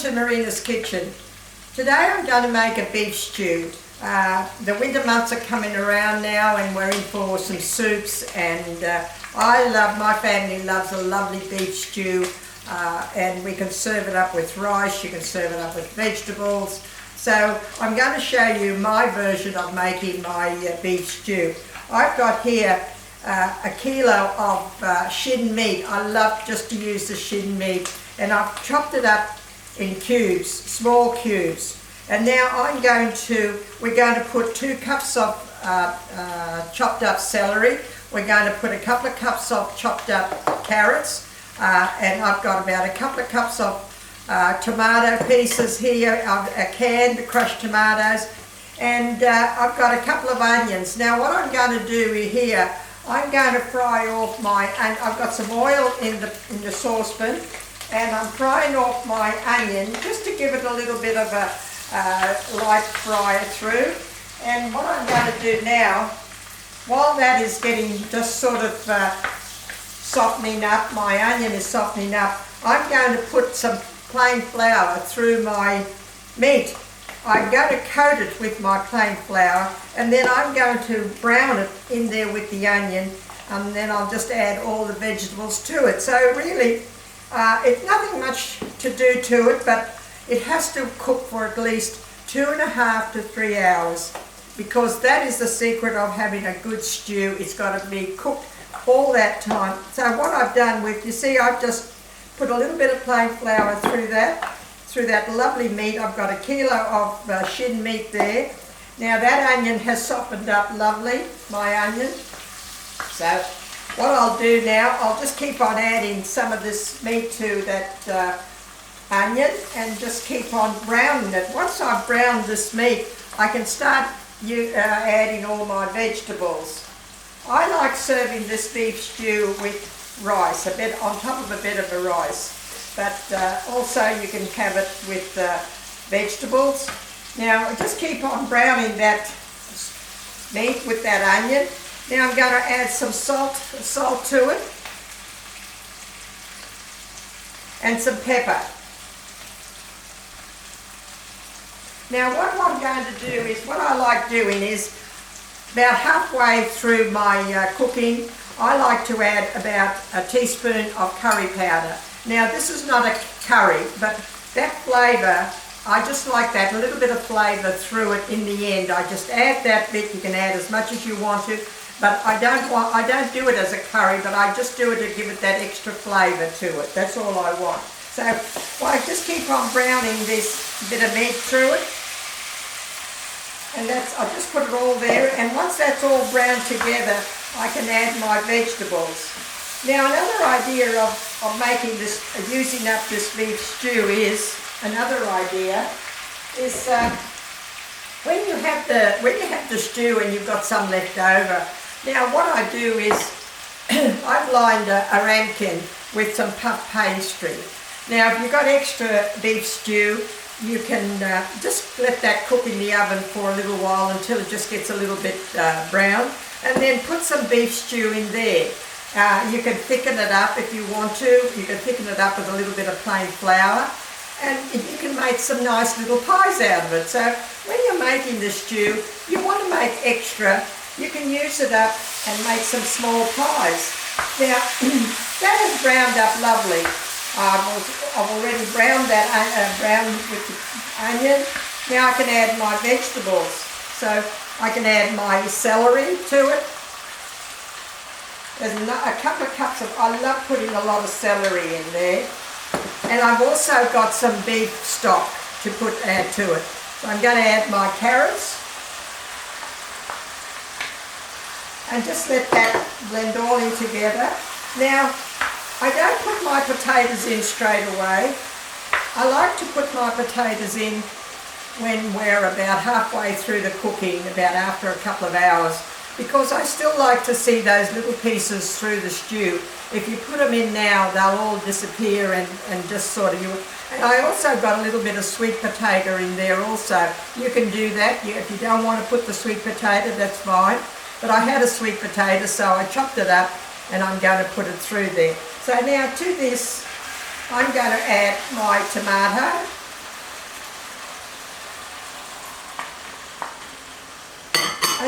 to Marina's kitchen. Today I'm going to make a beef stew. The winter months are coming around now and we're in for some soups, and my family loves a lovely beef stew, and we can serve it up with rice, you can serve it up with vegetables. So I'm going to show you my version of making my beef stew. I've got here a kilo of shin meat. I love just to use the shin meat, and I've chopped it up in cubes, small cubes. And now we're going to put 2 cups of chopped up celery. We're going to put a couple of cups of chopped up carrots, and I've got about a couple of cups of tomato pieces here, canned crushed tomatoes, and I've got a couple of onions. Now what I'm going to do here, I'm going to fry off and I've got some oil in the saucepan, and I'm frying off my onion just to give it a little bit of a light fry through. And what I'm going to do now, while that is getting just sort of softening up, my onion is softening up, I'm going to put some plain flour through my meat. I'm going to coat it with my plain flour, and then I'm going to brown it in there with the onion, and then I'll just add all the vegetables to it. So really, it's nothing much to do to it, but it has to cook for at least 2.5 to 3 hours, because that is the secret of having a good stew. It's got to be cooked all that time. So what I've done you see, I've just put a little bit of plain flour through that lovely meat. I've got a kilo of shin meat there. Now that onion has softened up lovely, my onion. So what I'll do now, I'll just keep on adding some of this meat to that onion and just keep on browning it. Once I've browned this meat, I can start adding all my vegetables. I like serving this beef stew with rice, a bit on top of a bit of a rice, but also you can have it with vegetables. Now just keep on browning that meat with that onion. Now I'm going to add some salt to it, and some pepper. Now what I'm going to do is, what I like doing is, about halfway through my cooking, I like to add about a teaspoon of curry powder. Now this is not a curry, but that flavour, I just like that, a little bit of flavour through it in the end. I just add that bit. You can add as much as you want to, but I don't do it as a curry, but I just do it to give it that extra flavour to it. That's all I want. So I just keep on browning this bit of meat through it. And I'll just put it all there, and once that's all browned together, I can add my vegetables. Now another idea of making this, using up this beef stew is, when you have the stew and you've got some left over. Now what I do is, I've lined a ramekin with some puff pastry. Now if you've got extra beef stew, you can just let that cook in the oven for a little while until it just gets a little bit brown, and then put some beef stew in there. You can thicken it up if you want to. You can thicken it up with a little bit of plain flour, and you can make some nice little pies out of it. So when you're making the stew, you want to make extra, you can use it up and make some small pies. Now that is browned up lovely. I've already browned that brown with the onion. Now I can add my vegetables. So I can add my celery to it. There's a couple of cups of, I love putting a lot of celery in there. And I've also got some beef stock to add to it. So I'm going to add my carrots. And just let that blend all in together. Now, I don't put my potatoes in straight away. I like to put my potatoes in when we're about halfway through the cooking, about after a couple of hours, because I still like to see those little pieces through the stew. If you put them in now, they'll all disappear and just sort of... And I also got a little bit of sweet potato in there also. You can do that. If you don't want to put the sweet potato, that's fine. But I had a sweet potato, so I chopped it up and I'm going to put it through there. So now to this, I'm going to add my tomato.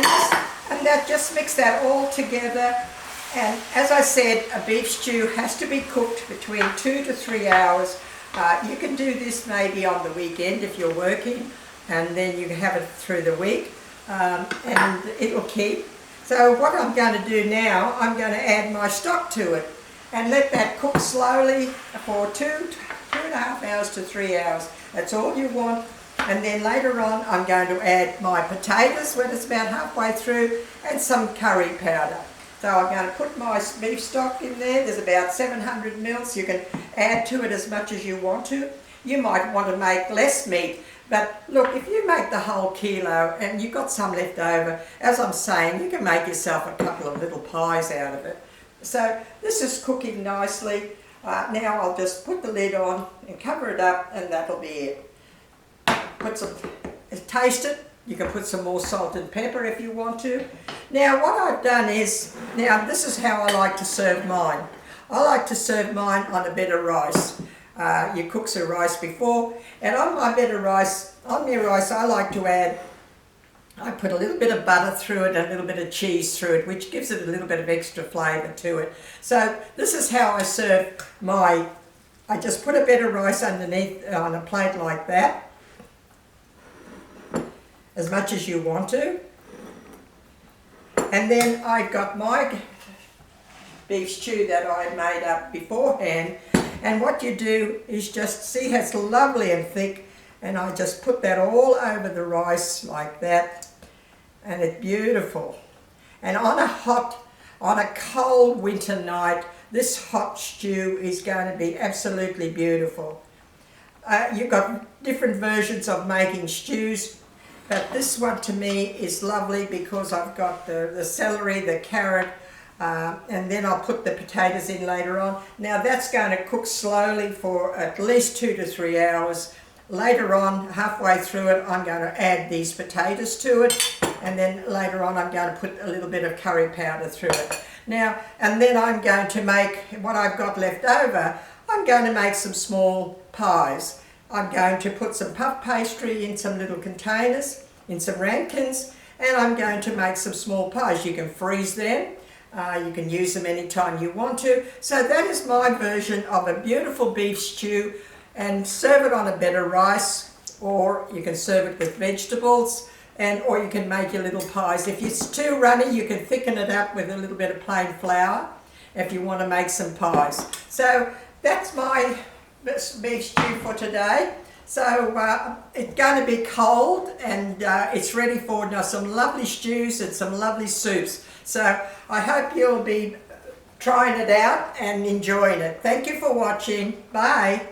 and that, just mix that all together. And as I said, a beef stew has to be cooked between 2 to 3 hours. You can do this maybe on the weekend if you're working, and then you can have it through the week, and it'll keep. So what I'm going to do now, I'm going to add my stock to it and let that cook slowly for 2.5 hours to 3 hours. That's all you want. And then later on, I'm going to add my potatoes when it's about halfway through, and some curry powder. So I'm going to put my beef stock in there. There's about 700 mils. You can add to it as much as you want to. You might want to make less meat, but look, if you make the whole kilo and you've got some left over, as I'm saying, you can make yourself a couple of little pies out of it. So this is cooking nicely. Now I'll just put the lid on and cover it up, and that'll be it. Taste it. You can put some more salt and pepper if you want to. Now what I've done is, now this is how I like to serve mine. I like to serve mine on a bed of rice. You cook some rice before, and on my bed of rice, I like to add, I put a little bit of butter through it and a little bit of cheese through it, which gives it a little bit of extra flavour to it. So this is how I serve my, I just put a bed of rice underneath on a plate like that, as much as you want to. And then I've got my beef stew that I made up beforehand. And what you do is just see how it's lovely and thick, and I just put that all over the rice like that, and it's beautiful. And on a cold winter night, this hot stew is going to be absolutely beautiful. You've got different versions of making stews, but this one to me is lovely because I've got the celery, the carrot, and then I'll put the potatoes in later on. Now that's going to cook slowly for at least 2 to 3 hours. Later on, halfway through it, I'm going to add these potatoes to it, and then later on I'm going to put a little bit of curry powder through it. Now, and then I'm going to make, what I've got left over, I'm going to make some small pies. I'm going to put some puff pastry in some little containers, in some ramekins, and I'm going to make some small pies. You can freeze them. You can use them anytime you want to. So that is my version of a beautiful beef stew, and serve it on a bed of rice, or you can serve it with vegetables, or you can make your little pies. If it's too runny, you can thicken it up with a little bit of plain flour if you want to make some pies. So that's my beef stew for today. So it's going to be cold, and it's ready for some lovely stews and some lovely soups. So I hope you'll be trying it out and enjoying it. Thank you for watching. Bye.